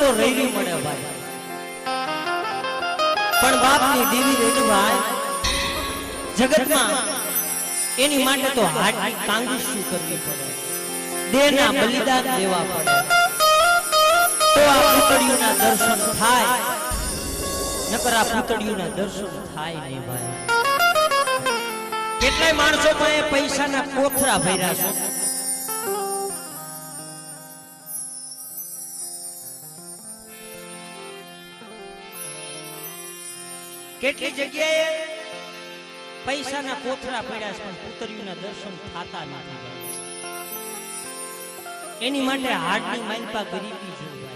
તો રેવી મળે ભાઈ, પણ બાપની દેવી રેવી ભાઈ જગતમાં એની માટે તો હાડની કાંગી શું કરવી પડે, દેહના બલિદાન દેવા પડે, તો આ પૂતળીઓના દર્શન થાય, નકર આ પૂતળીઓના દર્શન થાય નહીં ભાઈ. કેટલાય માણસો પાસે પૈસાના કોથરા ભર્યા છે, કેટલી જગ્યાએ પૈસાના કોથરા પડ્યા છે પણ પુતળીઓના દર્શન થતા નથી. એની માટે હાડની માલપા ગરીબી જોઈએ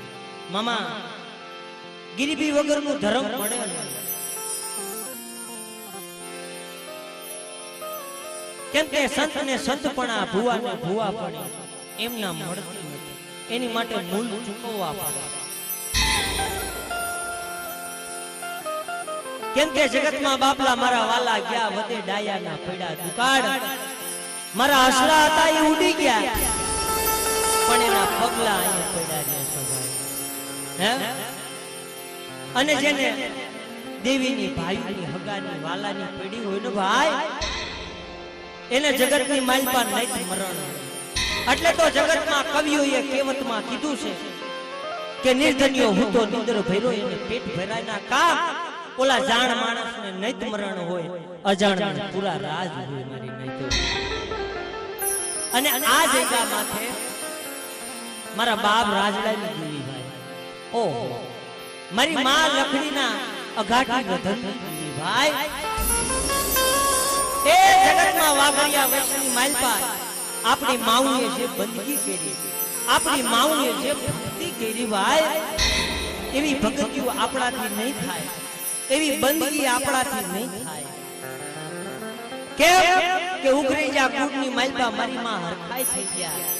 મામા, ગરીબી વગરનું ધર્મ મળે નહીં. કેમ કે સંત ને સંતપણા, ભુવા ને ભુવાપણી એમના મળતી નથી, એની માટે મૂલ ચૂકવવા પડે. કેમ કે જગતમાં બાપલા મારા વાલા ગયા, વધે ડાયાના પડ્યા દુકાળ, મારા હસલા હતા એ ઉડી ગયા, પણ એના પગલા અહીંયા પડ્યા રહ્યા છે ભાઈ. હે અને જેને દેવીની ભાઈની હગાની વાલાની પડી હોય ને ભાઈ, એને જગતની માલપા નહીં મરણ. એટલે તો જગતમાં કવિઓએ કહેવતમાં કીધું છે કે નિર્ધન્યો હું તો નિંદર ભર્યો, એને પેટ ભરાય ના કામ. ઓલા જાણ માણસને નૈત મરણ હોય, અજાણ પૂરા રાજ હોય મારી નૈતો. અને આ જગ્યા માથે મારા બાપ રાજડાની દેવી ભાઈ, ઓહો મારી માં લખડીના અઘાટી વધનની દેવી ભાઈ, એ જગતમાં વાગડિયા વૈષ્ણવી માલપા આપણી માઉએ જે બંદગી કરી, આપણી માઉએ જે ભક્તિ કરી ભાઈ, એવી ભક્તિઓ આપણાથી નહીં થાય, એવી બંદગી આપણાથી નહીં થાય. કેમ કે ઉઘરેજા કુળની માલપા મારી માં હરખાઈ થઈ ગયા,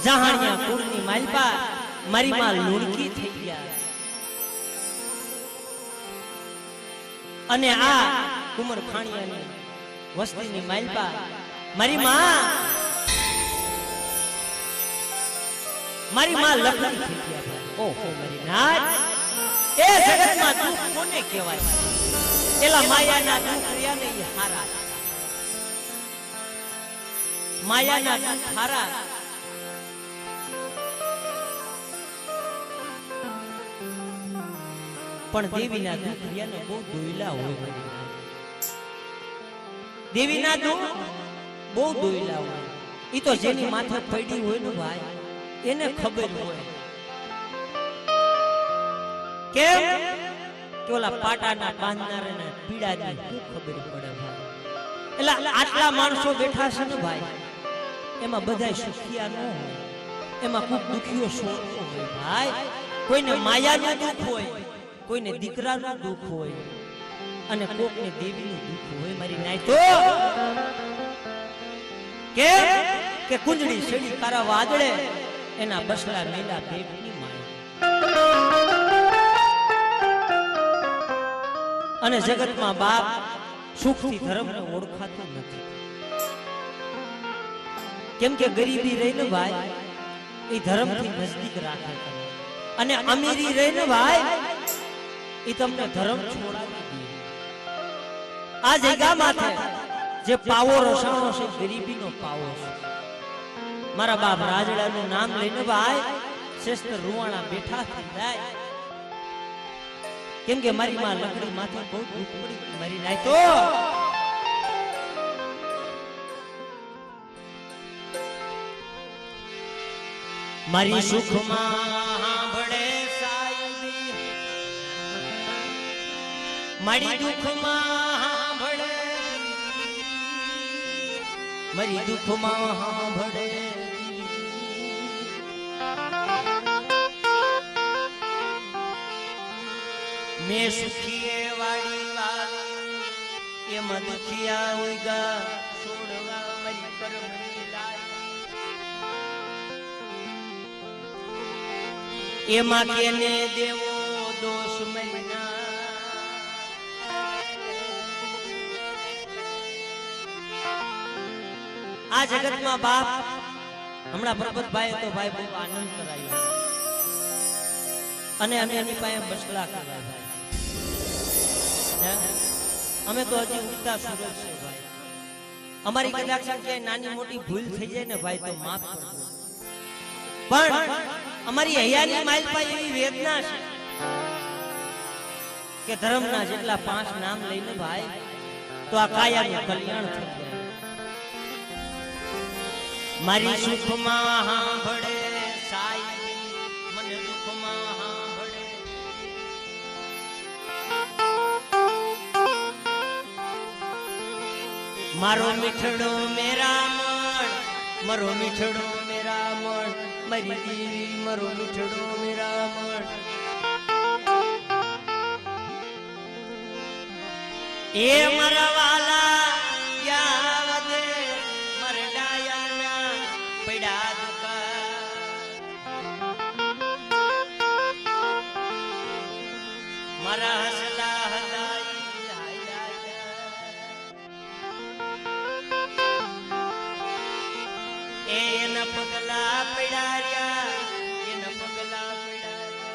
જહાણિયા કુળની માલપા મારી માં લુણકી થઈ ગયા. અને આ કુમર ખાણિયાની વસ્તીની માલપા મારી માં લખડી થઈ ગયા. ઓહો મારી નાથ, એ જગતમાં દુઃખ કોને કહેવાય? એલા માયાના દુઃખ રહ્યા ને એ હારા, માયાના દુઃખ હારા. પણ દેવીના દુઃખ રહ્યા ને બહુ દોયલા હોય, દેવીના દુઃખ બહુ દોયલા હોય. ઈ તો જેની માથે પડી હોય ને ભાઈ એને ખબર હોય. કેમ કે ઓલા પાટાના બાંધનારને પીડાની શું ખબર પડે ભાઈ. એટલે આટલા માણસો બેઠા છે ને ભાઈ, એમાં બધાય સુખિયા ન હોય, એમાં ખૂબ દુખીઓ સોળો હોય ભાઈ. કોઈને માયાનું દુઃખ હોય, કોઈને દીકરાનું દુઃખ હોય, અને કોકને દેવીનું દુઃખ હોય મારી નાય. તો કેમ કે કુંજડી સડી કારા વાદળે એના બસલા મેલા પેટની માય. અને જગતમાં બાપ સુખથી ધર્મને ઓળખાતું નથી. કેમ કે ગરીબી રહીને ભાઈ એ ધર્મથી નજદીક રાખે, અને અમીરી રહીને ભાઈ એ તમને ધર્મ છોડાવી દે. આ જગ્યામાં જે પાવો રસાણો છે ગરીબીનો પાવો છે. મારા બાપ રાજડાનું નામ લઈને ભાઈ શ્રેષ્ઠ રૂવાણા બેઠા થઈ જાય. કેમ કે મારી માં લકડી માથે બહુ દુઃખ પડી મારી નાય. તો મારી સુખમાં સાંભળે સાયબી, મારી દુઃખમાં સાંભળે, મારી દુઃખમાં સાંભળે. મેં સુખીએ વાડી વાળી, એમાં દુખિયા ઉગા છોડવા મારી કરમની લાઈ. એમાં કેને દેવો દોષ મહિના, આ જગતમાં બાપ હમણાં પરબતભાઈ તો ભાઈ બહુ આનંદ કરાયો. અને અમે એની પાસે બસલા કરવા ભાઈ અમે તો હજી ઉગતા સૂરજ છે ભાઈ અમારી કદાચ ક્યાંય નાની મોટી ભૂલ થઈ જાય ને ભાઈ તો માફ કરજો પણ અમારી હૈયાની માઇલ પાસે એવી વેદના છે કે ધર્મના જેટલા 5 નામ લઈને ભાઈ તો આ કાયાનું કલ્યાણ થઈ જાય મારી સુખમાં સાંભળે સાઈ મને દુઃખમાં સાંભળે મારો મીઠડો મેરા મણ મારો મીઠડો મેરા મણ મારી દેવી મારો મીઠડો મેરા મણ એ મારા વાલા ક્યાં વધે મારા ડાયાના પૈડા દુકાન મારા હસલા હલાઈ એના પગલા પડાર્યા એના પગલા પડાર્યા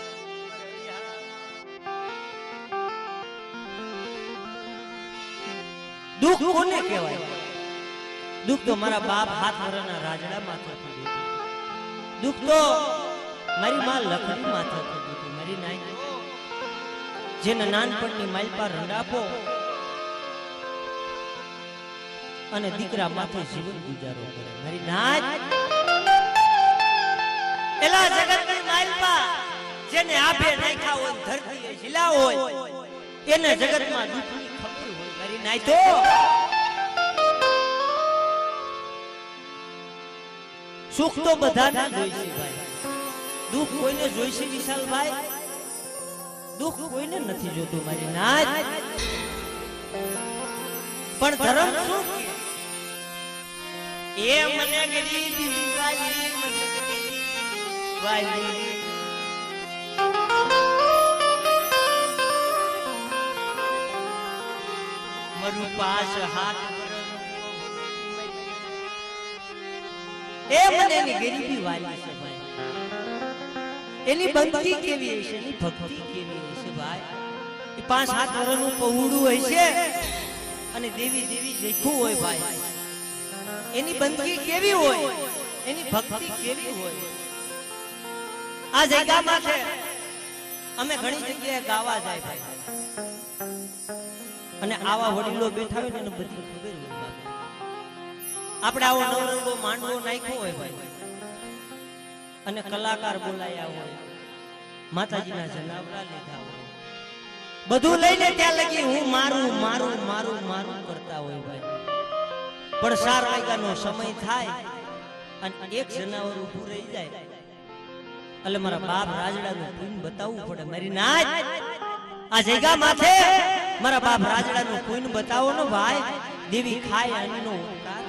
દુઃખ કોને કહેવાય દુઃખ તો મારા બાપ હાથ વરના રાજડા માથે થયું દુઃખ તો મારી માં લખડી માથે થયું મારી નાઈ જેને નાનપણની માલ પર રંડાપો અને દીકરા માથે જીવન ગુજારો કરે મારી નાચ એલા જગતની માલપા જેને આપે નાખ્યા હોય ધરતીએ ઝીલા હોય એને જગતમાં દુઃખની ખબર હોય મારી નાય તો સુખ તો બધાને જોઈશે ભાઈ દુઃખ કોઈને જોઈશે વિશાલભાઈ દુઃખ કોઈને નથી જોતું મારી નાચ પણ ધર્મ શું એ મને ગરીબી વાલી મને વાલી મરુ પાસ હાથ એ મને એની ગરીબી વાલી છે ભાઈ એની ભક્તિ કેવી હશે એની ભક્તિ કેવી હશે ભાઈ એ 5-7 વર્ષનું પહોળું હોય છે અને દેવી દેવી દેખું હોય ભાઈ એની બંદગી કેવી હોય એની ભક્તિ કેવી હોય આ જગ્યામાં છે અમે ઘણી જગ્યાએ ગાવા જાય ભાઈ અને આવા વડીલો બેઠા હોય ને એને બધી ખબર હોય આપણે આવો નવરંગો માંડવો નાખ્યો હોય ભાઈ અને કલાકાર બોલાયા હોય માતાજીના જનાવરા લીધા હોય બધું લઈને ત્યાં લગી હું મારું મારું મારું મારું કરતા હોય ભાઈ પણ 4 વાગ્યાનો સમય થાય અને એક જનાવર ઊભું રહી જાય એટલે મારા બાપ રાજડાનું પૂન બતાવવું પડે મારી નાચ આ જગ્યા માથે મારા બાપ રાજડાનું પૂન બતાવો ને ભાઈ દેવી ખાય અન્નનો ઉપકાર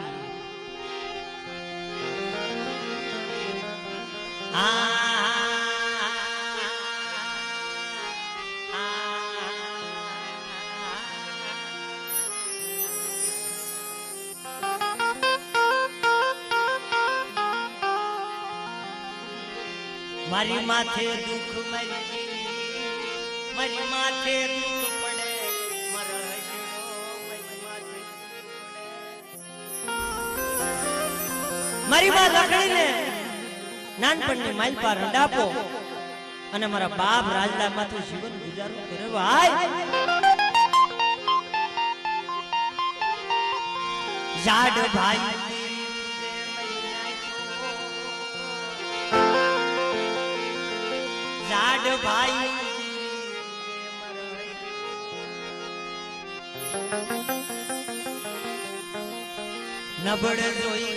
મારી માથે દુઃખ મારી માથે દુઃખ પડે મારા મારી માં લખડીને નાનપણની માઇલ પર રંડાપો અને મારા બાપ રાજડા માંથી જીવન ગુજારો કરે ભાઈ જાડ ભાઈ જાડ ભાઈ નબળ જોઈ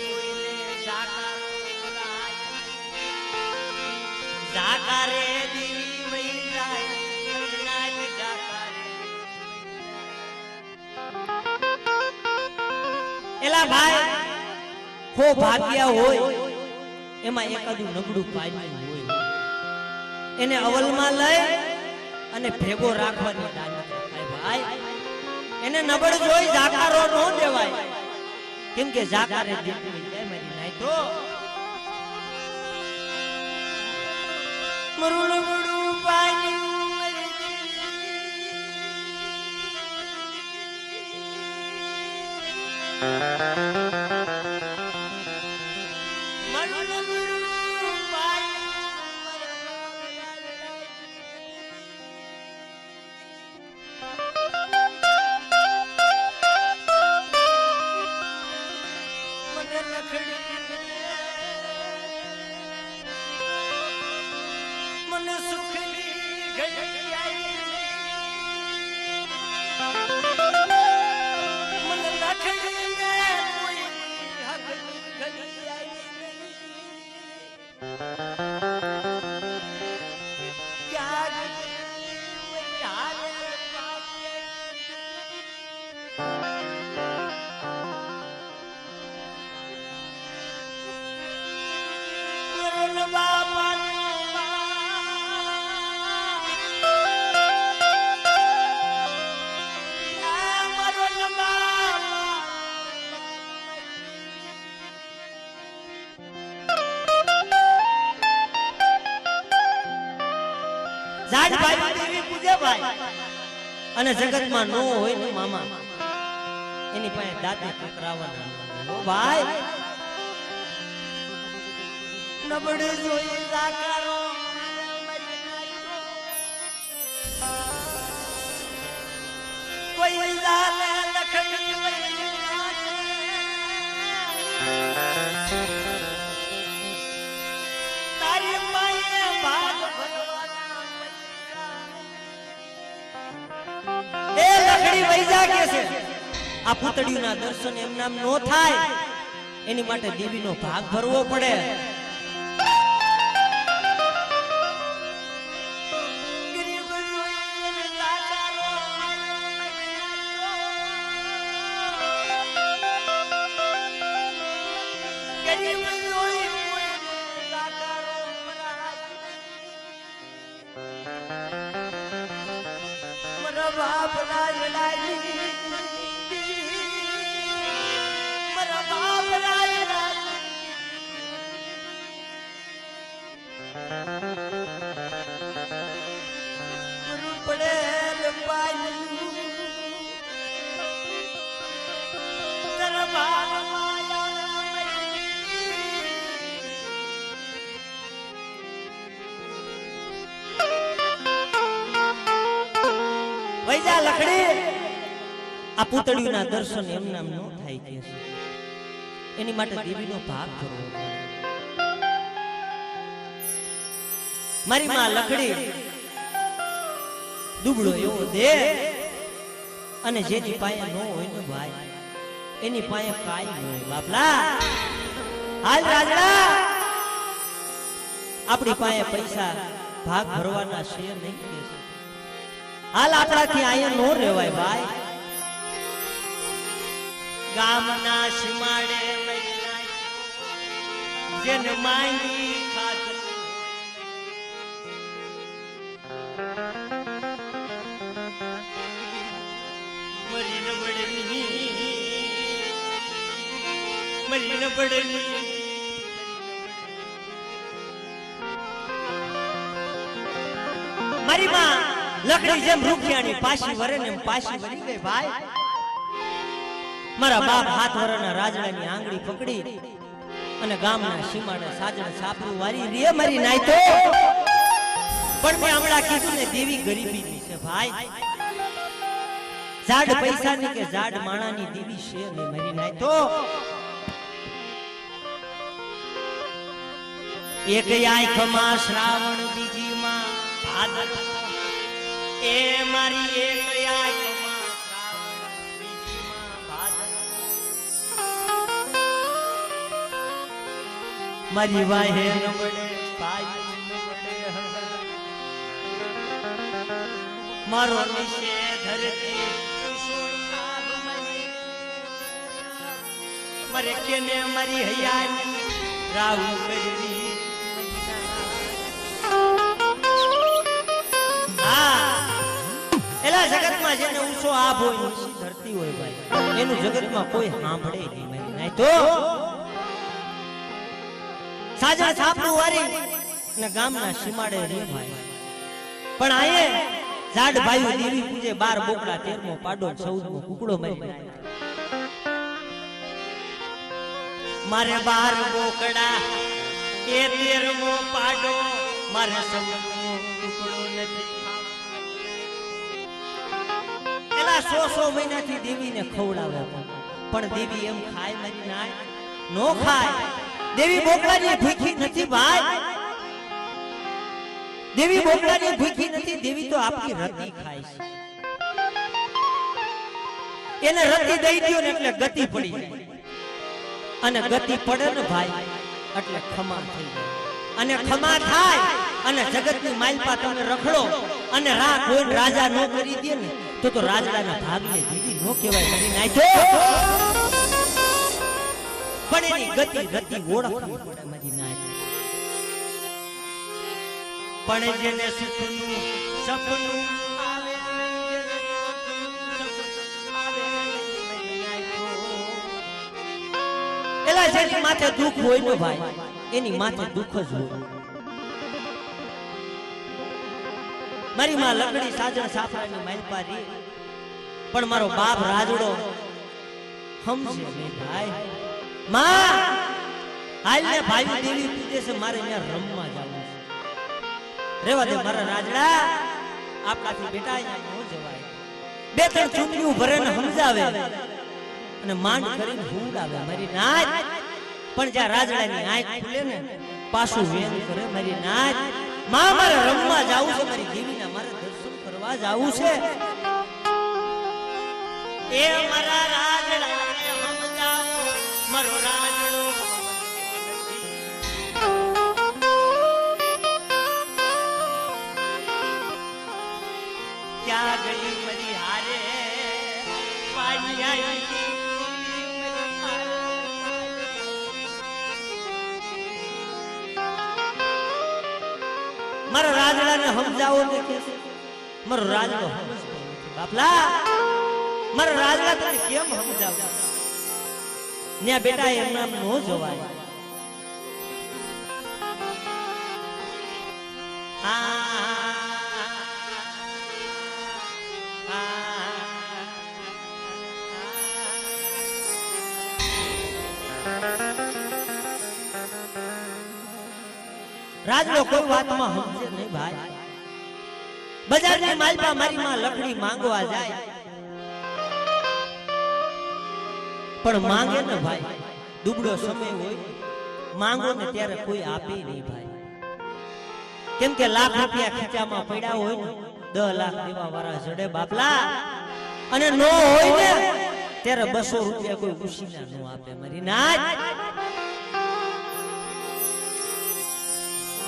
જાકારે દીવી વઈ જાય નાલ જાકારે એલા ભાઈ ખો ભાગ્યા હોય એમાં એકાદું નબળું પાડ્યું હોય એને અવલમાં લઈ અને ભેગો રાખવાની દાનત થાય ભાઈ એને નબળ જોઈ જાકારો ન દેવાય કેમ કે જાકારે દીવી વઈ જાય મારી નાય તો મરું નબળું પાય અને જગતમાં નો હોય ને મામા એની પાસે દાદી કકરાવાના ભાઈ નબળે જોઈ સાકારો કોઈ જાલે લખડી તારી માએ ભાગ એ લખડી વૈજા કે છે આ પૂતળીઓના દર્શન એમ નામ નો થાય એની માટે દેવીનો ભાગ ભરવો પડે. વૈજા લખડી આ પૂતળીઓના દર્શન એમ નામ નો થાય કે છે એની માટે દેવીનો ભાગ કરવો પડે. મારી માં લખડી દુબળો એવો દે અને જેની પાસે નો હોય ને ભાઈ એની પાસે કાઈ ન હોય. બાપલા હાલ રાજડા આપણી પાસે પૈસા ભાગ ભરવાના છે નહીં કે હાલ આપણાથી અહીંયા નો રહેવાય ભાઈ. ગામના સીમાડે જેને માંગી ખાધું મરી ન પડેલી મારી માં લકડી જેમ રૂપિયાની પાછી વરે ને પાછી વરી ગઈ ભાઈ. મારા બાપ હાથ વરના રાજડાની આંગળી પકડી અને ગામના સીમાડે સાજણ સાપરું વારી રે મારી નાઈ તો પણ મેં હમણાં કીધું ને દેવી ગરીબીની છે ભાઈ. ઝાડ પૈસાની કે ઝાડ માણાની દેવી છે ને મારી નાઈ તો એક આંખમાં શ્રાવણ બીજી માં ભાદર એ મારી એક આંખમાં શ્રાવણ બીજી માં ભાદર મારી વાહે ન પડે પાય ન પડે મારો નિશે ધરતી મરે કેને મારી હૈયાની રાહુ કરી એલા જગતમાં જેને ઊંચો આભ હોય ઊંચી ધરતી હોય ભાઈ એનું જગતમાં કોઈ સાંભળે નહીં નહીં તો સાજા છાપનું વારી ને ગામના સીમાડે રે ભાઈ. પણ આયે ઝાડ ભાઈઓ દેવી પૂજે 12 બોકડા 13મો પાડો 14મો કુકડો મારી મારે 12 બોકડા એ 13મો પાડો મારે સૌનો ટુકડો નથી એલા 100 મહિનાથી દેવીને ખવડાવે પણ દેવી એમ ખાય મારી નાય નો ખાય દેવી બોકડાની ભૂખી નથી ભાઈ દેવી બોકડાની ભૂખી નથી દેવી તો આપણી રતી ખાય છે એને રતી દઈ દયો ને એટલે ગતિ પડી જાય અને ગતિ પડે ને ભાઈ એટલે ખમા થઈ જાય અને ખમા થાય અને જગતની માલપા તમે રખડો અને કોઈ રાજા નો કરી દે ને તો રાજડાના ભાગને દીદી નો કહેવાય કરી નાખ્યો પણ એની ગતિ રતિ ઓળખવી પડે મારી નાય પણ જેને સુખનું સપનું આવે એલા જેની માથે દુઃખ હોય ને ભાઈ એની માથે દુઃખ જ હોય મારી માં લકડી સાજણ સાફરાની માલપારી પણ મારો બાપ રાજડો સમજે નહીં ભાઈ માં હાલ ને ભાઈ દેવી પૂજે છે મારે અહીંયા રમવા જવું છે રેવા દે મારા રાજડા આપણાથી બેટા અહીંયા ન જવાય 2-3 ચૂંટણીઓ ભરે ને સમજાવે અને માંડ કરીને હુંડાવે મારી નાચ પણ જ્યાં રાજડાની આંખ ખુલે ને પાછું વેન કરે મારી નાચ માં મારે રમવા જાવું છે મારી દેવીના મારે દર્શન કરવા જાવું છે એ મારા રાજડાને સમજાવો મારો રાજડો ક્યાં ગઈ મારી હારે પાણી આવી મારો રાજડાને સમજાવો ને કે મારો રાજડો સમજતો નથી બાપલા મારો રાજડા તને કેમ સમજાવો ને બેટા એમ નામ નો જવાય રાજડો કોઈ વાતમાં સમજે નહીં ભાઈ બજારની માલપા મારી માં લકડી માંગવા જાય પણ માંગે ને ભાઈ દુબળો સમય હોય માંગો ને ત્યારે કોઈ આપે નહીં ભાઈ કેમ કે લાખ રૂપિયા ખીચામાં પડ્યા હોય ને 10 લાખ દેવા વાળા જડે બાપલા અને નો હોય ને ત્યારે 200 રૂપિયા કોઈ ઉશીના નો આપે મારી નાચ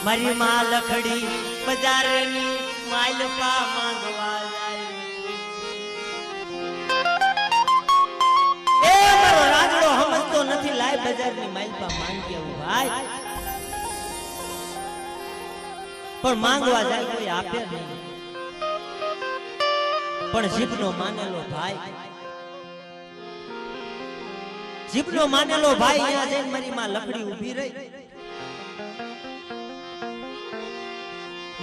મારી માં લખડી બજારની માલપા માંગવા જાય એ મારો રાજડો સમજતો નથી લાય બજારની માલપા માંગી આવું ભાઈ પણ માંગવા જાય કોઈ આપે નહીં પણ જીભનો માનેલો ભાઈ જીભનો માનેલો ભાઈ અહીંયા જઈને મારી માં લખડી ઊભી રહી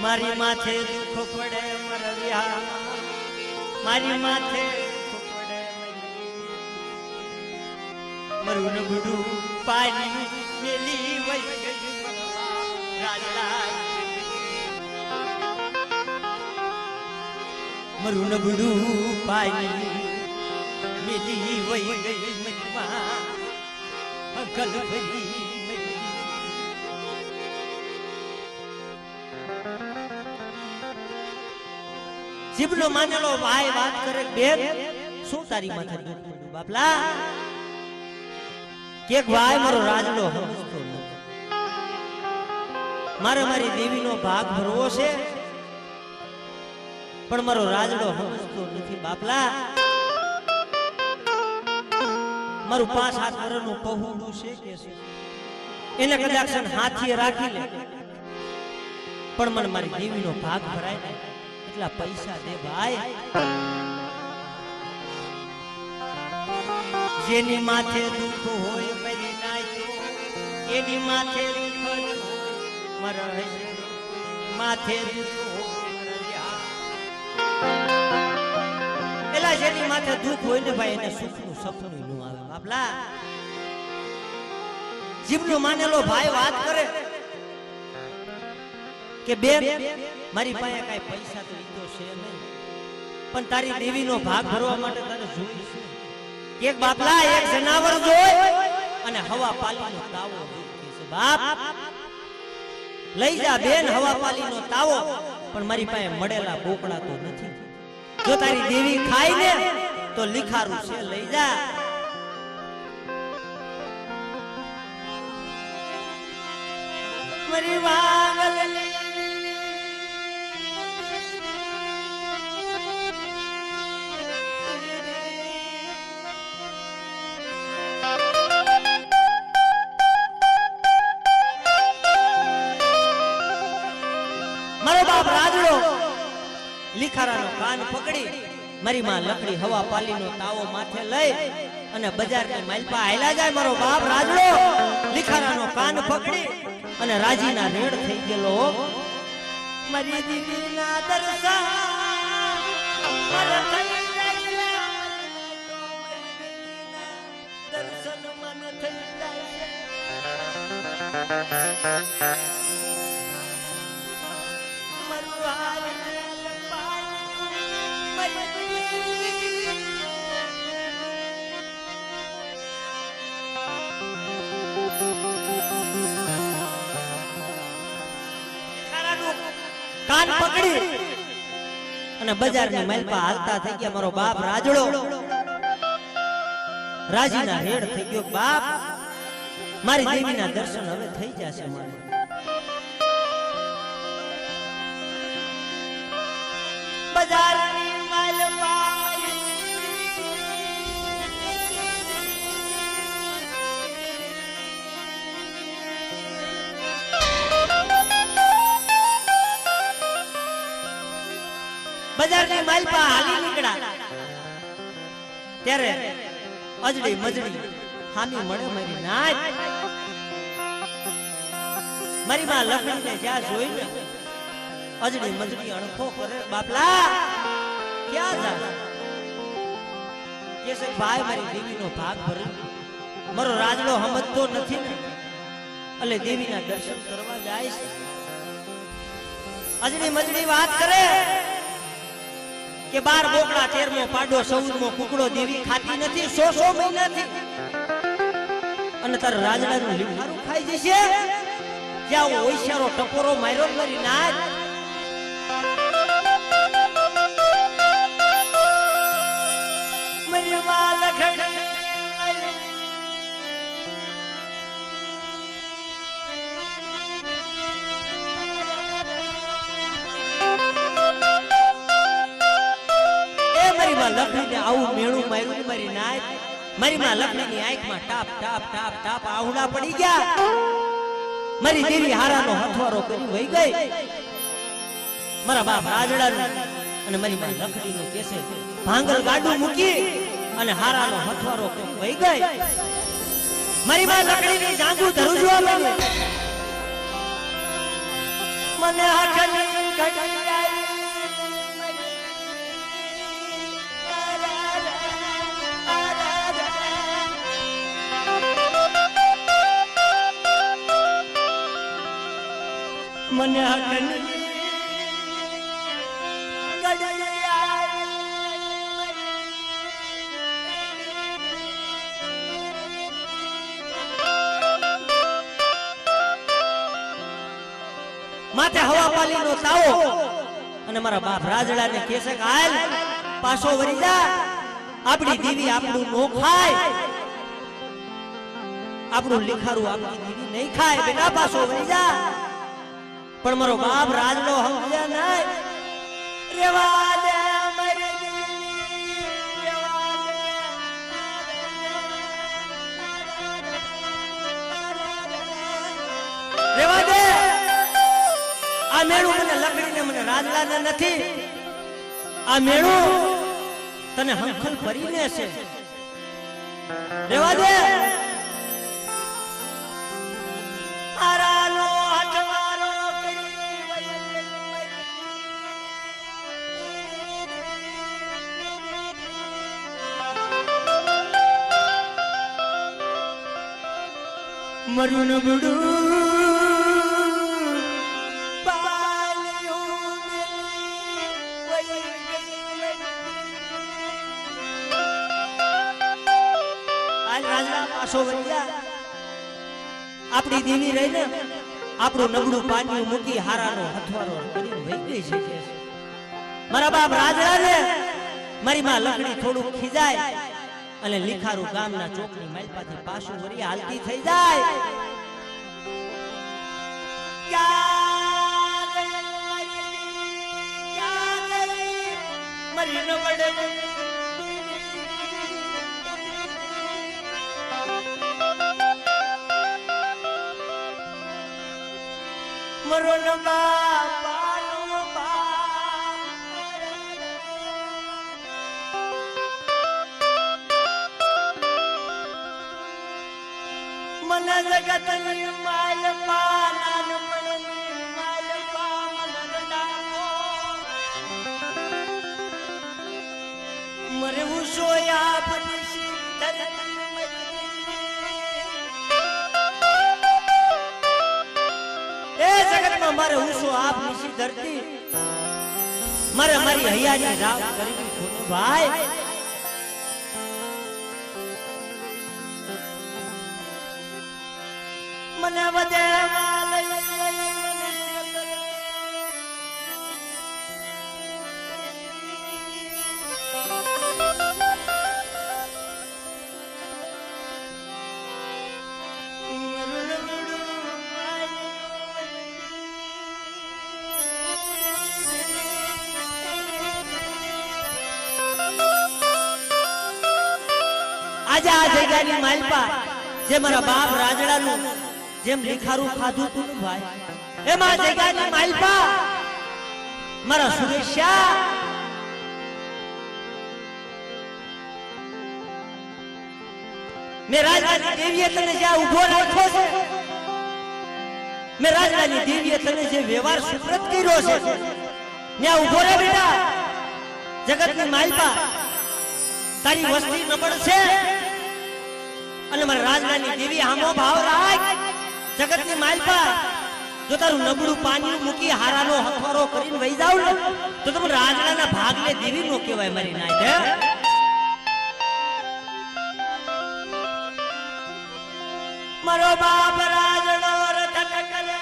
મારી માથે દુઃખ પડે મરવ્યા મારી માથે દુઃખ પડે મરું ન બુડું પાણી મેલી વઈ ગઈ રાજડા મરું ન બુડું પાણી મેલી વઈ ગઈ મનમાં અકલ ભરી જીભનો માનેલો ભાઈ વાત કરે બેન શું તારી માથે દુઃખ પડ્યું બાપલા કે ભાઈ મારો રાજડો સમજતો નથી મારે મારી દેવીનો ભાગ ભરવો છે પણ મારો રાજડો સમજતો નથી બાપલા મારું 5-7 વર્ષનું પહોળું છે કે એને કદાચ હાથીએ રાખી લે પણ મને મારી દેવીનો ભાગ ભરાય ને એટલા પૈસા દે ભાઈ જેની માથે દુઃખ હોય મારી નાય એની માથે દુઃખ હોય મારા માથે દુઃખ હોય એલા જેની માથે દુઃખ હોય ને ભાઈ એને સુખનું સપનું ન આવે બાપલા જીવનો માનેલો ભાઈ વાત કરે કે બેન મારી પાસે કઈ પૈસા તો લીધો છે નહીં, પણ તારી દેવીનો ભાગ ભરવા માટે તારે જોઈ છે એક બાપલા એક જનાવર જોઈ અને હવા પાલીનો તાવો જોઈ છે. બાપ લઈ જા બેન હવા પાલીનો તાવો, પણ મારી પાસે મળેલા બોકડા તો નથી. જો તારી દેવી ખાય ને તો લીખારું છે, લઈ જા. મારી વાગલની મારો બાપ રાજડો લીખારાનો કાન પકડી મારી માં લકડી હવા પાલીનો તાવો માથે લઈ અને બજારની માલપા હાલ્યા જાય. મારો બાપ રાજડો લીખારાનો કાન પકડી અને રાજીના રેડ થઈ ગયેલો. મારી દીકરીના દર્શન દર્શન મન થઈ જાય. કાન પકડી અને બજારની માલપા હાલતા થઈ ગયા. મારો બાપ રાજડો રાજીના રેડ થઈ ગયો. બાપ મારી દેવીના દર્શન હવે થઈ જશે. બજારની માલપા બજારની માલપા હાલી નીકળ્યા ત્યારે અજડી મજડી હામી મળે મારી નાચ. મારી માં લખડીને જ્યાં જોઈને અજડી મજડી અણખો કરે. બાપલા ક્યાં જા કે છે ભાઈ મારી દેવીનો ભાગ ભરે. મારો રાજડો સમજતો નથી ને એટલે દેવીના દર્શન કરવા જાય છે. અજડી મજડી વાત કરે કે 12 બોકડા 13મો પાડો 14મો કુકડો દેવી ખાતી નથી 100 મહિનાથી, અને તાર રાજડાનું લીખારું ખાઈ જશે. જ્યાં ઓઈશારો ટપોરો માર્યો મારી નાચ. મારી માં લખડી લખડીને આવું મેળું માર્યું મારી નાચ. મારી માં લખડીની આંખમાં ટાપ ટાપ ટાપ ટાપ આહુડા પડી ગયા. મારી દેવી હારાનો હથવારો કરી વઈ ગઈ. મારા બાપ રાજડાનું અને મારી માં લખડીનું કેસે ભાંગલ ગાડું મૂકી અને હારાનો હથવારો કરી વઈ ગઈ. મારી માં લખડીની જાંગુ ધરુજવા માંડી. મને આખની ઘડી મને હકની માથે હવા પાલીનો તાવો અને મારા બાપ રાજડાને કહેશે કે હાલ પાછો વળી જા. આપણી દેવી આપણું નો ખાય, આપણું લીખારું આપણી દેવી નહીં ખાય. બેટા પાછો વળી જા. પણ મારો બાપ રાજડો સમજ્યા નહીં. રેવા દે મારી દેવી, રેવા દે. આ મેળું મને લકડીને મને રાજડાને નથી. આ મેળું તને હંખલ ભરીને છે. રેવા દે. આરાનો હટવારો મરું નબળું આપણી દેવી રહી ને આપણું નબળું પાણી મૂકી હારાનો હથવારો કરીને વહી ગઈ છે મારા બાપ રાજા ને મારી માં લકડી થોડું ખીજાય અને લીખારું ગામના ચોકની માલપાથી પાછું વળી હાલતી થઈ જાય મરી ન પડે મરો ન બાપાનો બાપ મને જગતની માલપા નાનપણની માલપા મને ડાકો મરે હું સોયા બનશી ધરતી મારે ઉસો આપ નીચી ધરતી મારે મારી હૈયાની રાવ કરવી ખોટું ભાઈ મને વધે આજે આ જગ્યાની માલપા જે મારા બાપ રાજડાનું જેમ લીખારું ખાધું તું ભાઈ એમાં જગ્યાની માલપા મારા સુરેશા મે રાજડાની દેવીએ તને જ્યાં ઉભો રાખ્યો છે મે રાજડાની દેવીએ તને જે વ્યવહાર સુપ્રત કર્યો છે ત્યાં ઉભો રે બેટા જગતની માલપા તારી વસ્તી નબળ છે અને મારા રાજનાની દેવી આમો ભાવ રાખ જગતની માલપા જો તારું નબળું પાણી મૂકી હારાનો હથવારો કરીને વહી જાવ ને તો તમે રાજનાના ભાગને દેવી નો કહેવાય મારી નાય હે મારો બાપ રાજનો રથન કરે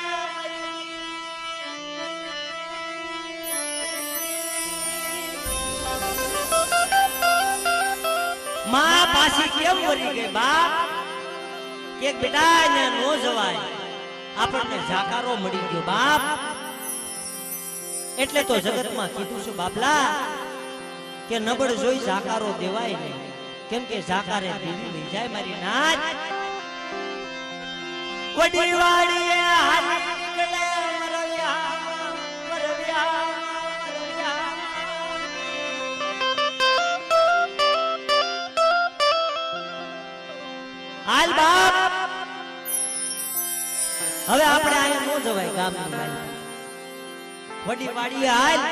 માં પાછી કેમ મરી ગઈ બાપ કે બેટા ને નો જવાય આપણને જાકારો મળી ગયો બાપ એટલે તો જગતમાં કીધું છે બાપલા કે નબળ જોઈ જાકારો દેવાય નહીં કેમ કે જાકારે દેવી લઈ જાય મારી નાચ વડી વાડીએ હારી નીકળે મરવ્યા હાલ બાપ હવે આપણે આયા નો જવાય ગામની માલી વડી વાડી હાલ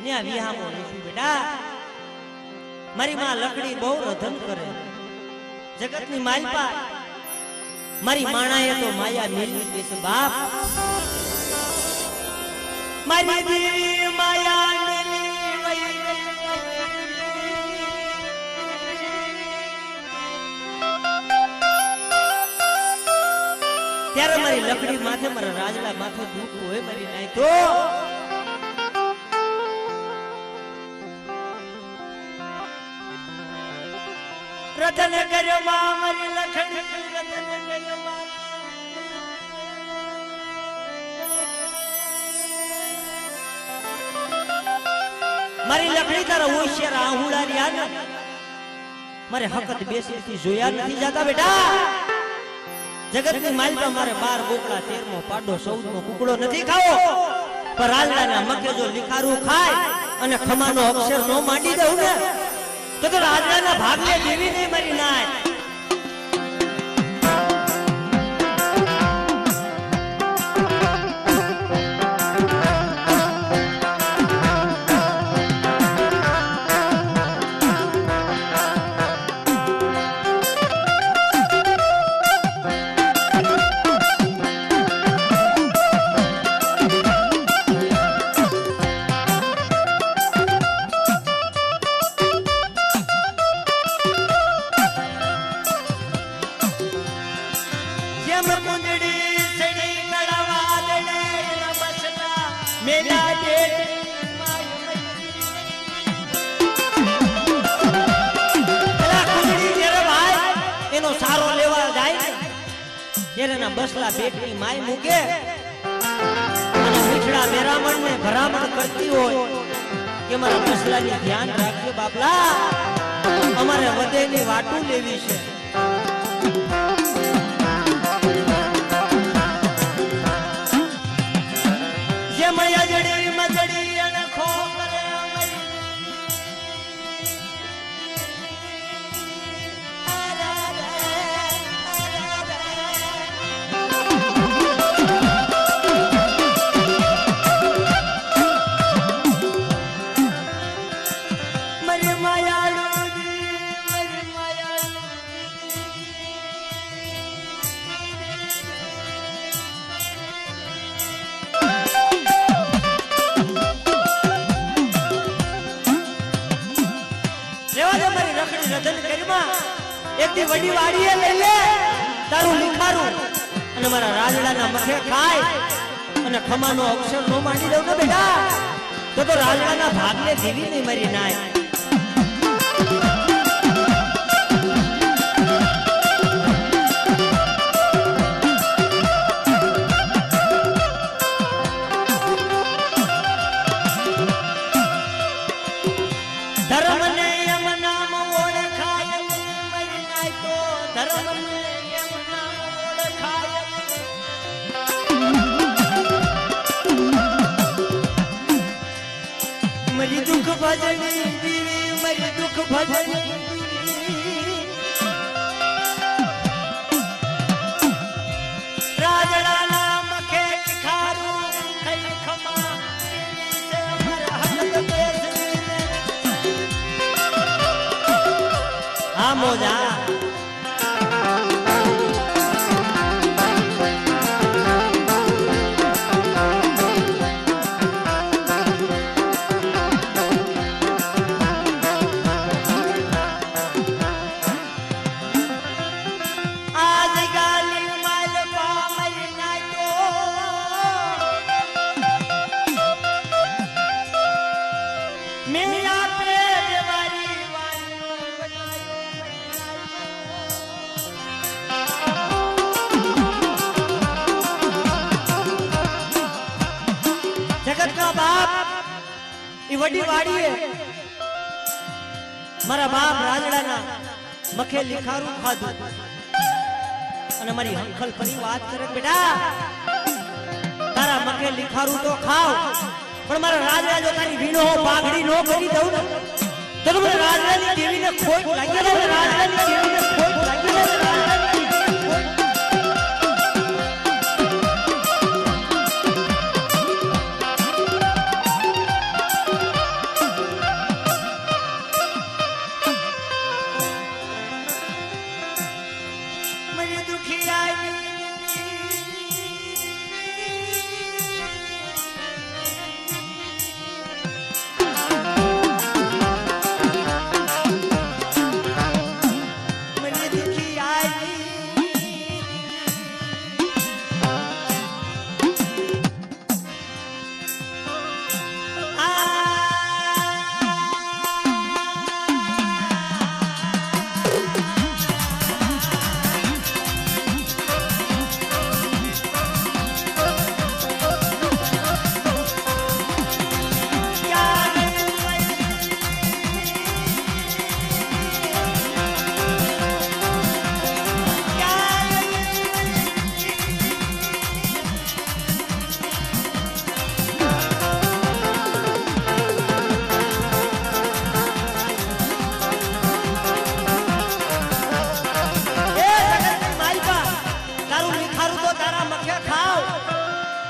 ન્યા વિહામો લેશું બેટા મારી માં લકડી બહુ રધન કરે જગતની માલપા મારી માણાએ તો માયા મેળવી દે છે બાપ મારી દેવી માયા મેળવી વઈ ત્યારે મારી લકડી માથે મારા રાજલા માથે દુઃખ હોય મારી નાય તો રતન કર્યો મારી લખણી રતન કર્યો મારી લખણી તારા હોશિયાર આહુડા રહ્યા ને મારે હકત બેસી જોયા નથી જાતા બેટા જગતની માલપા મારે 12 બોકડા 13મો પાડો 14મો કુકડો નથી ખાવો પણ રાજલાના મકે જો લીખારું ખાય અને ખમાનો અક્ષર નો માંડી દઉં ને તો રાજલાના ભાગને દેવી નહીં મારી નાય મેલા ડેટ પેલા કુંડળી જ્યારે ભાઈ એનો સારો લેવા જાય ને ત્યારે ના બસલા બેટની માય મૂકે અને મીઠડા મેરામણ ને ભરામણ કરતી હોય કે મારા બસલાની ધ્યાન રાખજો બાપલા અમારે વધેની વાટું લેવી છે જે મયજડી મજડી અને ખોકરે અમારી એકથી વડી વાડીએ લઈ લે તારું લીખારું અને મારા રાજડાના મથે ખાય અને ખમાનો અક્ષર નો માંડી દઉં ને બેટા તો રાજડાના ભાગને જીવી નહીં મરી નાય મરી દુઃખ ભજની દીવી મરી દુઃખ ભજની રાજડાના મખે ખારું ખઈ ખમા સે અમર હક બેસને આ મોજા વડી વાડીએ મારા બાપ રાજડાના મખે લીખારું ખાધું અને મારી હંખલ ફરી વાત કરે બેટા તારા મખે લીખારું તો ખાવ પણ મારા રાજડા જો તારી વીણો પાઘડી નો કરી દઉં ને તો મને રાજડાની દેવીને ખોટ લાગી જાય રાજડાની દેવીને ખોટ લાગી જાય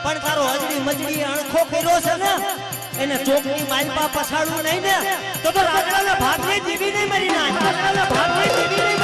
પણ તારો હજડી મજડી અણખો કર્યો છે ને એને ચોકની માલપા પછાડવું નહીં ને તો રાજડાના ભાગને જીવી નહીં મરી ના રાજડાના ભાગને જીવી નહીં